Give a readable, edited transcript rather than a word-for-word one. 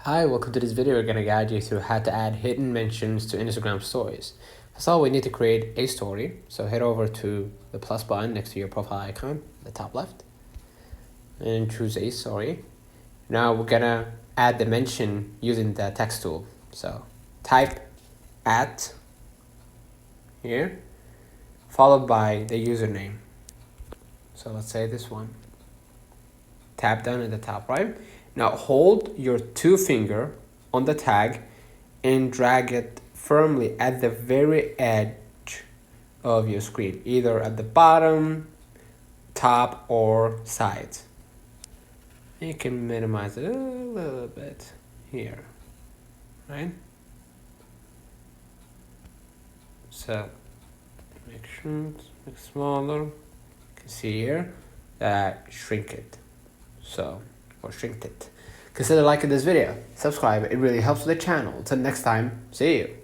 Hi, welcome to this video. We're going to guide you through how to add hidden mentions to Instagram stories. First of all, we need to create a story. So head over to the plus button next to your profile icon, the top left, and choose a story. Now we're going to add the mention using the text tool. So type @ here, followed by the username. So let's say this one. Tap down at the top right. Now hold your two finger on the tag and drag it firmly at the very edge of your screen, either at the bottom, top, or sides. You can minimize it a little bit here, right? So make sure it's make smaller. You can see here that shrink it. So, or shrink it. Consider liking this video, subscribe, it really helps the channel. Until next time, see you.